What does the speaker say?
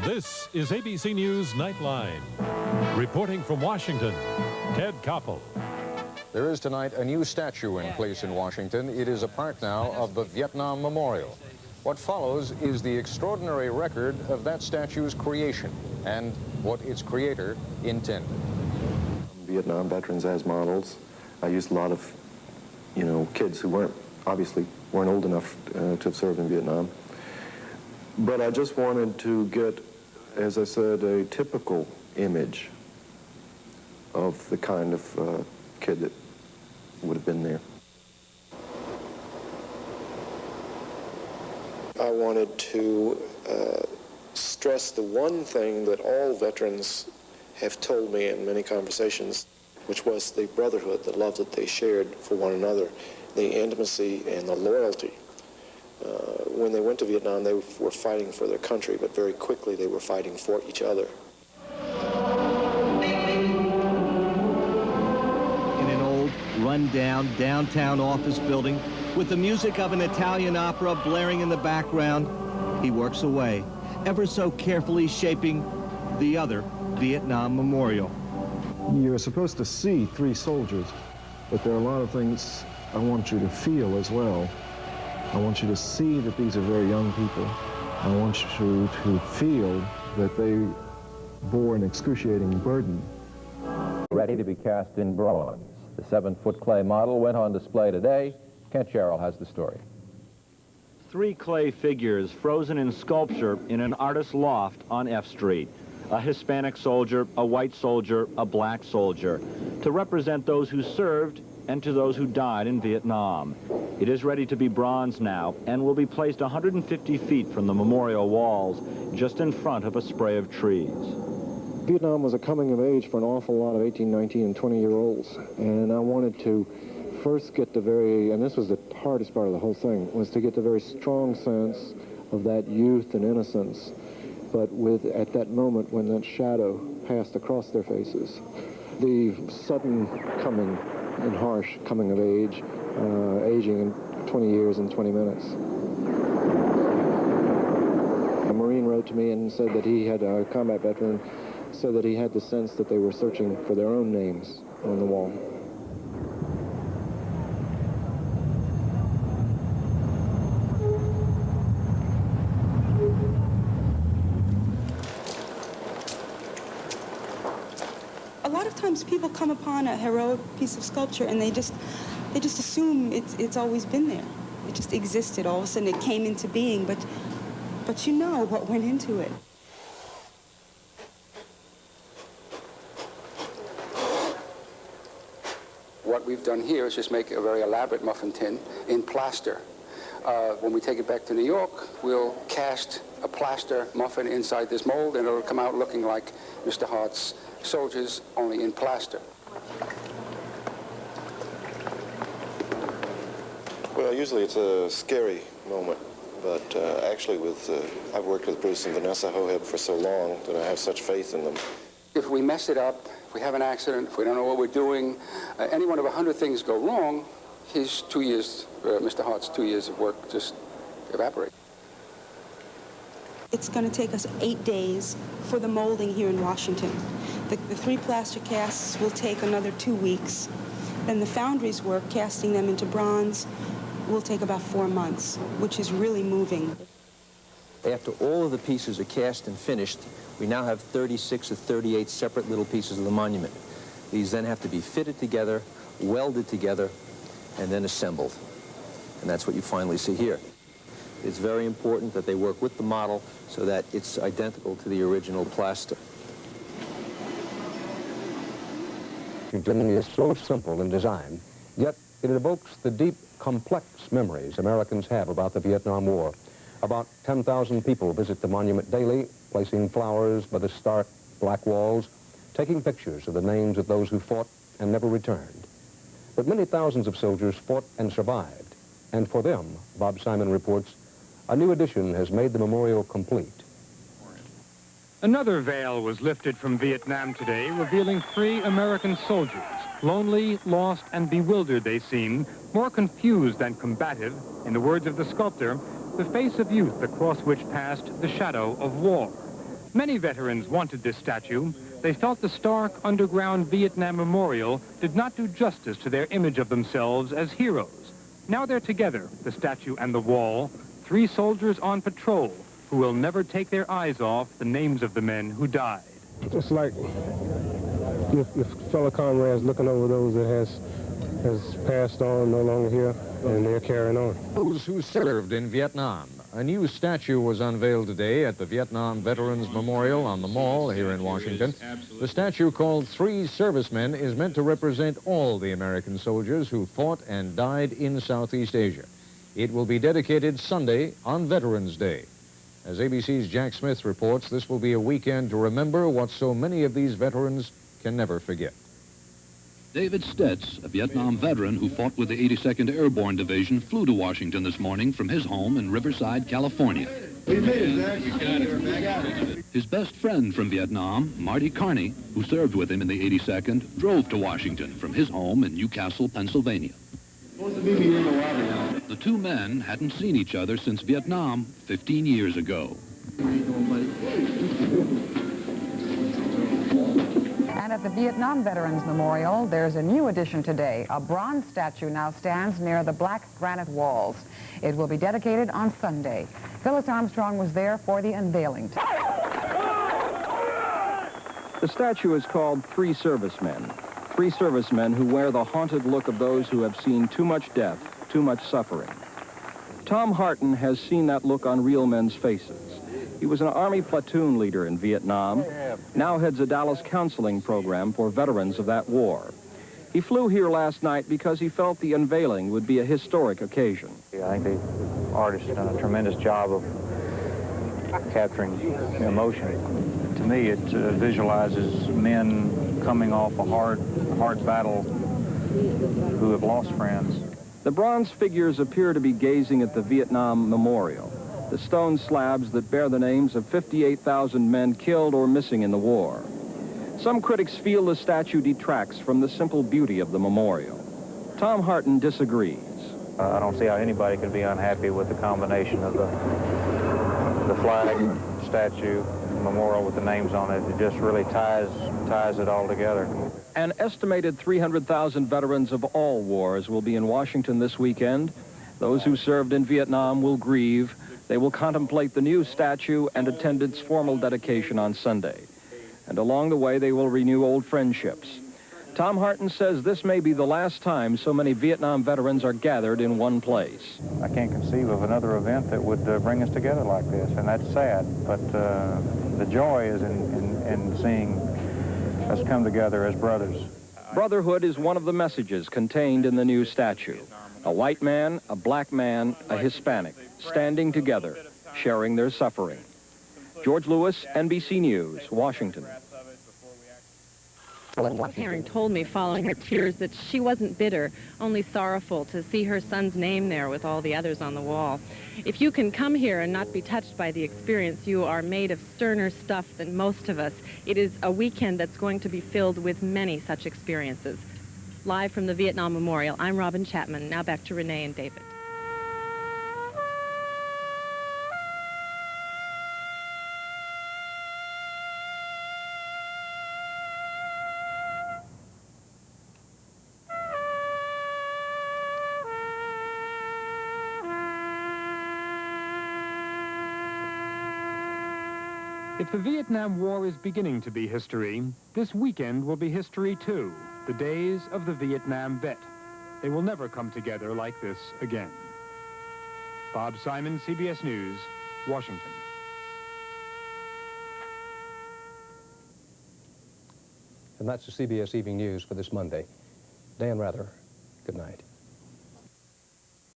This is ABC News Nightline. Reporting from Washington, Ted Koppel. There is tonight a new statue in place in Washington. It is a part now of the Vietnam Memorial. What follows is the extraordinary record of that statue's creation and what its creator intended. Vietnam veterans as models. I used a lot of, kids who obviously weren't old enough to have served in Vietnam. But I just wanted to get, as I said, a typical image of the kind of kid that would have been there. I wanted to stress the one thing that all veterans have told me in many conversations, which was the brotherhood, the love that they shared for one another, the intimacy and the loyalty. When they went to Vietnam, they were fighting for their country, but very quickly they were fighting for each other. In an old, run-down downtown office building, with the music of an Italian opera blaring in the background, he works away, ever so carefully shaping the other Vietnam Memorial. You're supposed to see three soldiers, but there are a lot of things I want you to feel as well. I want you to see that these are very young people. I want you to feel that they bore an excruciating burden. Ready to be cast in bronze. The 7-foot clay model went on display today. Kent Sherrill has the story. 3 clay figures frozen in sculpture in an artist's loft on F Street. A Hispanic soldier, a white soldier, a black soldier, to represent those who served and to those who died in Vietnam. It is ready to be bronze now and will be placed 150 feet from the memorial walls, just in front of a spray of trees. Vietnam was a coming of age for an awful lot of 18, 19, and 20-year-olds, and I wanted to first get and this was the hardest part of the whole thing, was to get the very strong sense of that youth and innocence, but at that moment when that shadow passed across their faces, the sudden coming and harsh coming of age, aging in 20 years and 20 minutes. A Marine wrote to me and said that he had a combat veteran, said that he had the sense that they were searching for their own names on the wall. A lot of times people come upon a heroic piece of sculpture and they just assume it's always been there. It just existed. All of a sudden it came into being, but you know what went into it. What we've done here is just make a very elaborate muffin tin in plaster. When we take it back to New York, we'll cast a plaster muffin inside this mold, and it'll come out looking like Mr. Hart's soldiers, only in plaster. Well, usually it's a scary moment, but actually I've worked with Bruce and Vanessa Hoheb for so long that I have such faith in them. If we mess it up, if we have an accident, if we don't know what we're doing, any one of 100 things go wrong, his 2 years, Mr. Hart's 2 years of work just evaporate. It's going to take us 8 days for the molding here in Washington. The 3 plaster casts will take another 2 weeks. Then the foundry's work, casting them into bronze, will take about 4 months, which is really moving. After all of the pieces are cast and finished, we now have 36 or 38 separate little pieces of the monument. These then have to be fitted together, welded together, and then assembled. And that's what you finally see here. It's very important that they work with the model so that it's identical to the original plaster. Washington is so simple in design, yet it evokes the deep, complex memories Americans have about the Vietnam War. About 10,000 people visit the monument daily, placing flowers by the stark black walls, taking pictures of the names of those who fought and never returned. But many thousands of soldiers fought and survived, and for them, Bob Simon reports, a new addition has made the memorial complete. Another veil was lifted from Vietnam today, revealing 3 American soldiers. Lonely, lost, and bewildered they seemed, more confused than combative. In the words of the sculptor, the face of youth across which passed the shadow of war. Many veterans wanted this statue. They felt the stark underground Vietnam Memorial did not do justice to their image of themselves as heroes. Now they're together, the statue and the wall, 3 soldiers on patrol who will never take their eyes off the names of the men who died. It's like your fellow comrades looking over those that has passed on, no longer here, and they're carrying on. Those who served in Vietnam. A new statue was unveiled today at the Vietnam Veterans Memorial on the Mall here in Washington. The statue, called Three Servicemen, is meant to represent all the American soldiers who fought and died in Southeast Asia. It will be dedicated Sunday on Veterans Day. As ABC's Jack Smith reports, this will be a weekend to remember what so many of these veterans can never forget. David Stetz, a Vietnam veteran who fought with the 82nd Airborne Division, flew to Washington this morning from his home in Riverside, California. We made it, Zach. You got it. His best friend from Vietnam, Marty Carney, who served with him in the 82nd, drove to Washington from his home in Newcastle, Pennsylvania. Supposed to be here in the lobby now. The 2 men hadn't seen each other since Vietnam 15 years ago. And at the Vietnam Veterans Memorial, there's a new addition today. A bronze statue now stands near the black granite walls. It will be dedicated on Sunday. Phyllis Armstrong was there for the unveiling. The statue is called Three Servicemen. 3 servicemen who wear the haunted look of those who have seen too much death, too much suffering. Tom Harton has seen that look on real men's faces. He was an Army platoon leader in Vietnam, now heads a Dallas counseling program for veterans of that war. He flew here last night because he felt the unveiling would be a historic occasion. I think the artist has done a tremendous job of capturing emotion. To me, it visualizes men coming off a hard battle who have lost friends. The bronze figures appear to be gazing at the Vietnam Memorial, the stone slabs that bear the names of 58,000 men killed or missing in the war. Some critics feel the statue detracts from the simple beauty of the memorial. Tom Harton disagrees. I don't see how anybody could be unhappy with the combination of the flag, statue, memorial with the names on it. It just really ties it all together. An estimated 300,000 veterans of all wars will be in Washington this weekend. Those who served in Vietnam will grieve. They will contemplate the new statue and attend its formal dedication on Sunday. And along the way, they will renew old friendships. Tom Harton says this may be the last time so many Vietnam veterans are gathered in one place. I can't conceive of another event that would bring us together like this, and that's sad. But the joy is in seeing us come together as brothers. Brotherhood is one of the messages contained in the new statue. A white man, a black man, a Hispanic, standing together, sharing their suffering. George Lewis, NBC News, Washington. One parent told me following her tears that she wasn't bitter, only sorrowful to see her son's name there with all the others on the wall. If you can come here and not be touched by the experience, you are made of sterner stuff than most of us. It is a weekend that's going to be filled with many such experiences. Live from the Vietnam Memorial, I'm Robin Chapman. Now back to Renee and David. If the Vietnam War is beginning to be history, this weekend will be history too. The days of the Vietnam vet. They will never come together like this again. Bob Simon, CBS News, Washington. And that's the CBS Evening News for this Monday. Dan Rather, good night.